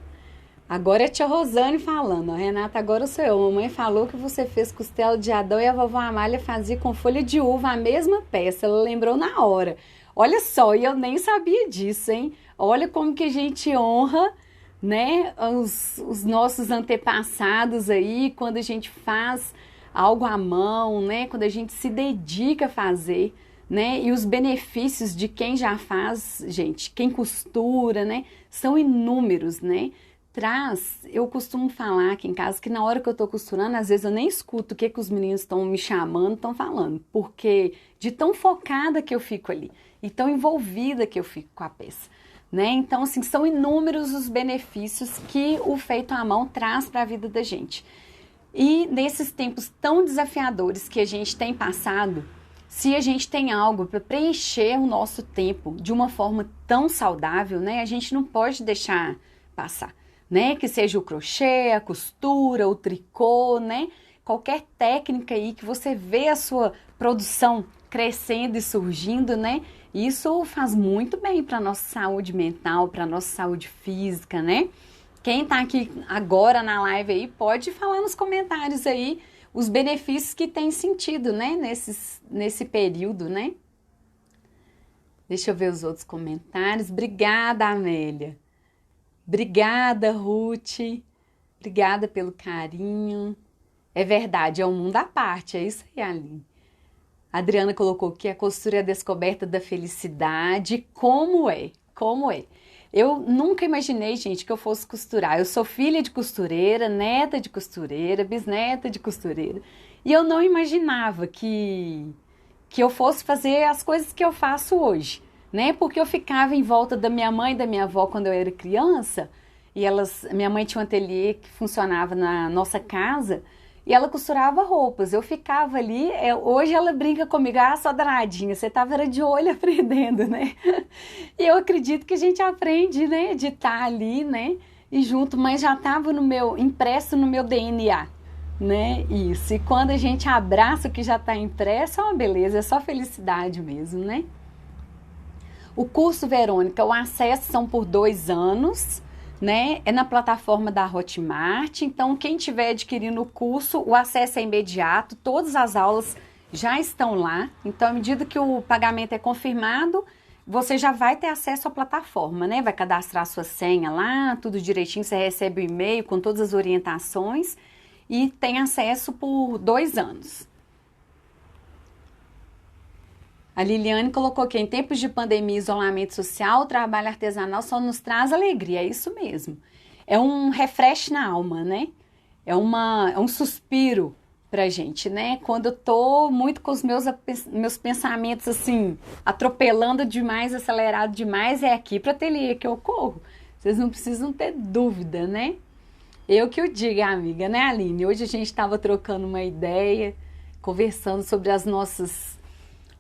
Agora é a tia Rosane falando. Ó, Renata, agora sou eu. A mamãe falou que você fez costela de Adão e a vovó Amália fazia com folha de uva a mesma peça. Ela lembrou na hora. Olha só, e eu nem sabia disso, hein? Olha como que a gente honra, né, os nossos antepassados aí, quando a gente faz algo à mão, né, quando a gente se dedica a fazer, né, e os benefícios de quem já faz, gente, quem costura, né, são inúmeros, né, eu costumo falar aqui em casa que na hora que eu tô costurando, às vezes eu nem escuto o que os meninos estão me chamando, estão falando, porque de tão focada que eu fico ali, e tão envolvida que eu fico com a peça. Né? Então, assim, são inúmeros os benefícios que o feito à mão traz para a vida da gente. E nesses tempos tão desafiadores que a gente tem passado, se a gente tem algo para preencher o nosso tempo de uma forma tão saudável, né? A gente não pode deixar passar, né? Que seja o crochê, a costura, o tricô, né? Qualquer técnica aí que você vê a sua produção crescendo e surgindo, né? Isso faz muito bem para a nossa saúde mental, para a nossa saúde física, né? Quem tá aqui agora na live aí pode falar nos comentários aí os benefícios que tem sentido, né? Nesse período, né? Deixa eu ver os outros comentários. Obrigada, Amélia. Obrigada, Ruth. Obrigada pelo carinho. É verdade, é um mundo à parte, é isso aí, Aline. A Adriana colocou que a costura é a descoberta da felicidade. Como é? Como é? Eu nunca imaginei, gente, que eu fosse costurar. Eu sou filha de costureira, neta de costureira, bisneta de costureira. E eu não imaginava que eu fosse fazer as coisas que eu faço hoje, né? Porque eu ficava em volta da minha mãe e da minha avó quando eu era criança. E minha mãe tinha um ateliê que funcionava na nossa casa. E ela costurava roupas, eu ficava ali, hoje ela brinca comigo, só danadinha, você era de olho aprendendo, né? E eu acredito que a gente aprende, né, de estar ali, né, e junto, mas já estava impresso no meu DNA, né, isso. E quando a gente abraça o que já está impresso, é uma beleza, é só felicidade mesmo, né? O curso, Verônica, o acesso são por 2 anos, né? É na plataforma da Hotmart, então quem estiver adquirindo o curso, o acesso é imediato, todas as aulas já estão lá, então à medida que o pagamento é confirmado, você já vai ter acesso à plataforma, né? Vai cadastrar sua senha lá, tudo direitinho, você recebe o e-mail com todas as orientações e tem acesso por 2 anos. A Liliane colocou que em tempos de pandemia e isolamento social, o trabalho artesanal só nos traz alegria, é isso mesmo. é um refresh na alma, né? É um suspiro pra gente, né? Quando eu tô muito com os meus pensamentos assim, atropelando demais, acelerado demais, é aqui pra ateliê que eu corro. Vocês não precisam ter dúvida, né? Eu que o diga, amiga, né, Aline? Hoje a gente estava trocando uma ideia, conversando sobre as nossas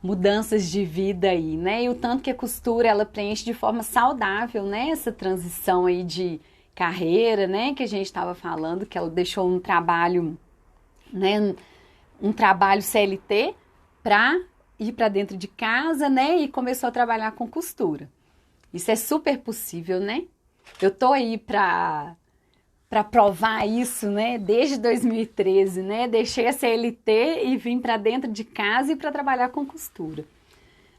mudanças de vida aí, né? E o tanto que a costura ela preenche de forma saudável, né? Essa transição aí de carreira, né? Que a gente estava falando, que ela deixou um trabalho, né? Um trabalho CLT para ir para dentro de casa, né? E começou a trabalhar com costura. Isso é super possível, né? Eu tô aí para provar isso, né? Desde 2013, né? Deixei a CLT e vim para dentro de casa e para trabalhar com costura.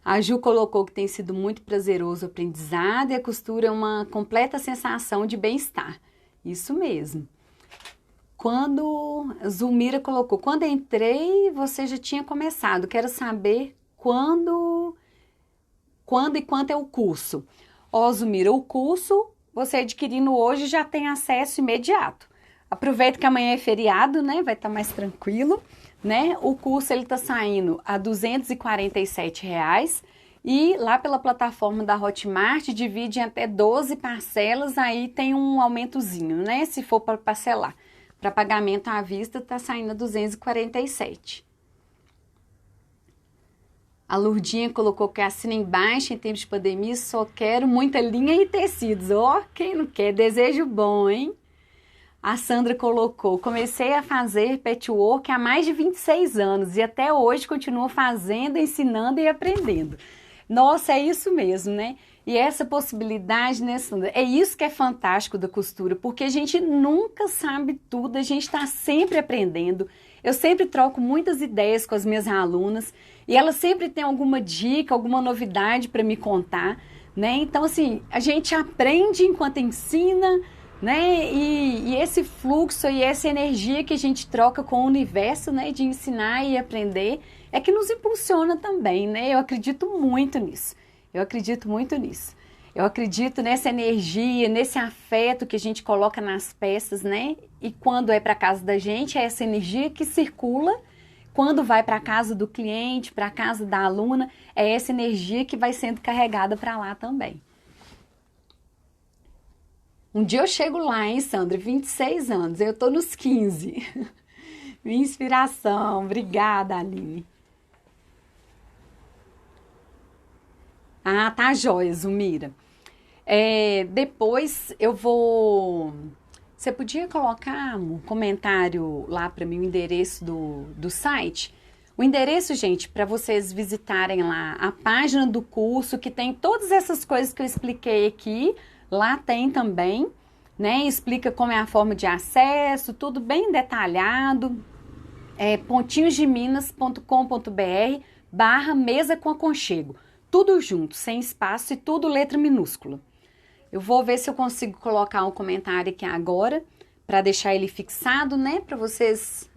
A Ju colocou que tem sido muito prazeroso o aprendizado e a costura é uma completa sensação de bem-estar. Isso mesmo. Quando Zulmira colocou, quando entrei, você já tinha começado. Quero saber quando e quanto é o curso. Ó, Zulmira, o curso você adquirindo hoje já tem acesso imediato. Aproveita que amanhã é feriado, né? Vai estar mais tranquilo, né? O curso ele tá saindo a R$ 247 e lá pela plataforma da Hotmart divide em até 12 parcelas, aí tem um aumentozinho, né? Se for para parcelar. Para pagamento à vista tá saindo a 247. A Lurdinha colocou que assina embaixo em tempos de pandemia, só quero muita linha e tecidos. Ó, quem não quer? Desejo bom, hein? A Sandra colocou, comecei a fazer patchwork há mais de 26 anos e até hoje continuo fazendo, ensinando e aprendendo. Nossa, é isso mesmo, né? E essa possibilidade, né, Sandra? É isso que é fantástico da costura, porque a gente nunca sabe tudo, a gente está sempre aprendendo. Eu sempre troco muitas ideias com as minhas alunas e elas sempre têm alguma dica, alguma novidade para me contar, né? Então, assim, a gente aprende enquanto ensina, né? E esse fluxo e essa energia que a gente troca com o universo, né? De ensinar e aprender, é que nos impulsiona também, né? Eu acredito muito nisso. Eu acredito muito nisso. Eu acredito nessa energia, nesse afeto que a gente coloca nas peças, né? E quando é para casa da gente, é essa energia que circula. Quando vai para casa do cliente, para casa da aluna, é essa energia que vai sendo carregada para lá também. Um dia eu chego lá, hein, Sandra? 26 anos, eu tô nos 15. Minha inspiração. Obrigada, Aline. Ah, tá joia, Zulmira. Depois eu vou... Você podia colocar um comentário lá para mim, o endereço do site? O endereço, gente, para vocês visitarem lá a página do curso, que tem todas essas coisas que eu expliquei aqui. Lá tem também, né? Explica como é a forma de acesso, tudo bem detalhado. pontinhosdeminas.com.br/mesa com aconchego. Tudo junto, sem espaço e tudo letra minúscula. Eu vou ver se eu consigo colocar um comentário aqui agora, para deixar ele fixado, né? Para vocês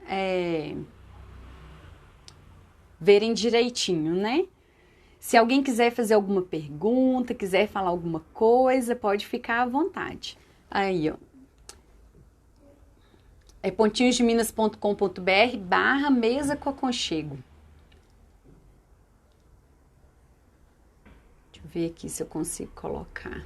verem direitinho, né? Se alguém quiser fazer alguma pergunta, quiser falar alguma coisa, pode ficar à vontade. Aí, ó. É pontinhosdeminas.com.br/mesa com aconchego. Deixa eu ver aqui se eu consigo colocar.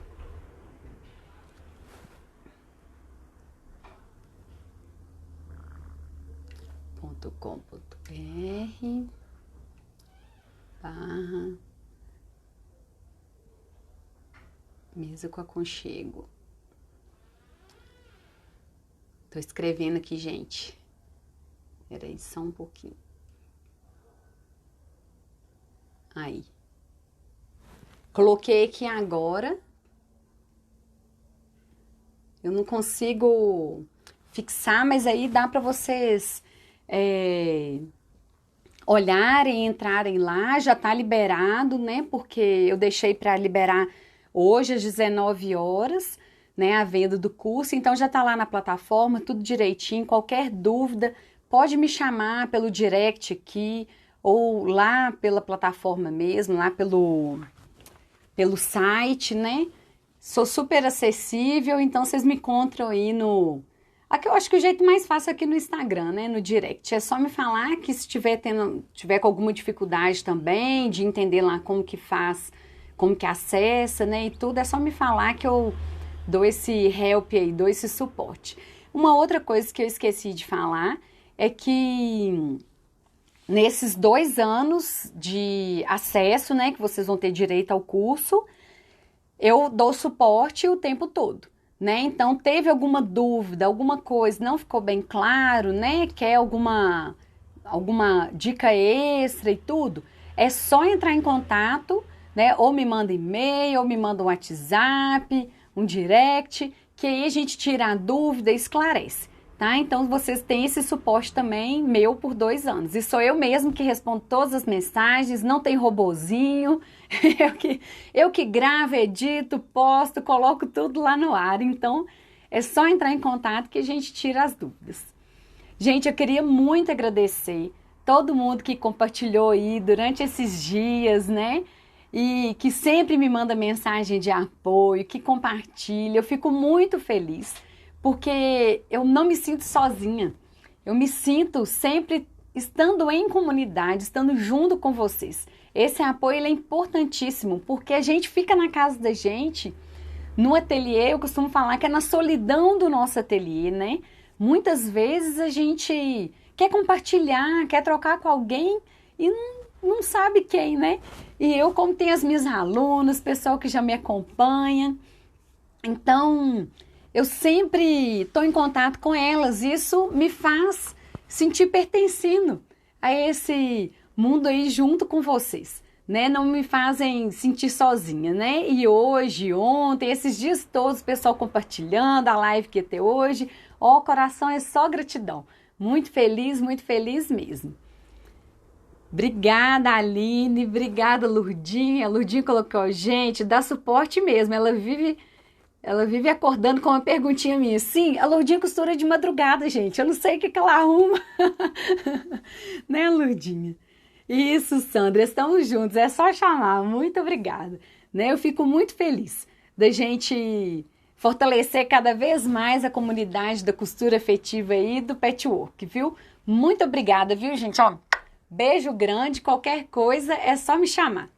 .com.br/mesa com aconchego. Tô escrevendo aqui, gente. Peraí, só um pouquinho. Aí. Coloquei aqui agora. Eu não consigo fixar, mas aí dá para vocês olharem, entrarem lá. Já tá liberado, né? Porque eu deixei para liberar hoje às 19 horas, né? A venda do curso. Então já tá lá na plataforma, tudo direitinho. Qualquer dúvida, pode me chamar pelo direct aqui ou lá pela plataforma mesmo, lá pelo site, né? Sou super acessível, então vocês me encontram aí no... Aqui eu acho que o jeito mais fácil é aqui no Instagram, né? No direct. É só me falar que se tiver com alguma dificuldade também, de entender lá como que faz, como que acessa, né? E tudo, é só me falar que eu dou esse help aí, dou esse suporte. Uma outra coisa que eu esqueci de falar é que nesses 2 anos de acesso, né, que vocês vão ter direito ao curso, eu dou suporte o tempo todo, né? Então, teve alguma dúvida, alguma coisa, não ficou bem claro, né? Quer alguma dica extra e tudo, é só entrar em contato, né? Ou me manda e-mail, ou me manda um WhatsApp, um direct, que aí a gente tira a dúvida e esclarece. Tá? Então, vocês têm esse suporte também meu por 2 anos. E sou eu mesmo que respondo todas as mensagens, não tem robozinho. Eu que gravo, edito, posto, coloco tudo lá no ar. Então, é só entrar em contato que a gente tira as dúvidas. Gente, eu queria muito agradecer todo mundo que compartilhou aí durante esses dias, né? E que sempre me manda mensagem de apoio, que compartilha. Eu fico muito feliz, porque eu não me sinto sozinha. Eu me sinto sempre estando em comunidade, estando junto com vocês. Esse apoio ele é importantíssimo, porque a gente fica na casa da gente, no ateliê, eu costumo falar que é na solidão do nosso ateliê, né? Muitas vezes a gente quer compartilhar, quer trocar com alguém e não sabe quem, né? E eu, como tenho as minhas alunas, pessoal que já me acompanha, então eu sempre estou em contato com elas. Isso me faz sentir pertencendo a esse mundo aí junto com vocês, né? Não me fazem sentir sozinha, né? E hoje, ontem, esses dias todos, o pessoal compartilhando a live que ia ter hoje, ó, o coração é só gratidão. Muito feliz mesmo. Obrigada, Aline, obrigada, Lurdinha. A Lurdinha colocou, gente, dá suporte mesmo, ela vive acordando com uma perguntinha minha. Sim, a Lourdinha costura de madrugada, gente. Eu não sei o que ela arruma. Né, Lourdinha? Isso, Sandra, estamos juntos. É só chamar. Muito obrigada. Né? Eu fico muito feliz da gente fortalecer cada vez mais a comunidade da costura afetiva aí do patchwork, viu? Muito obrigada, viu, gente? Ó, beijo grande. Qualquer coisa é só me chamar.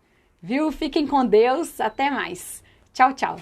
Viu? Fiquem com Deus. Até mais. Tchau, tchau.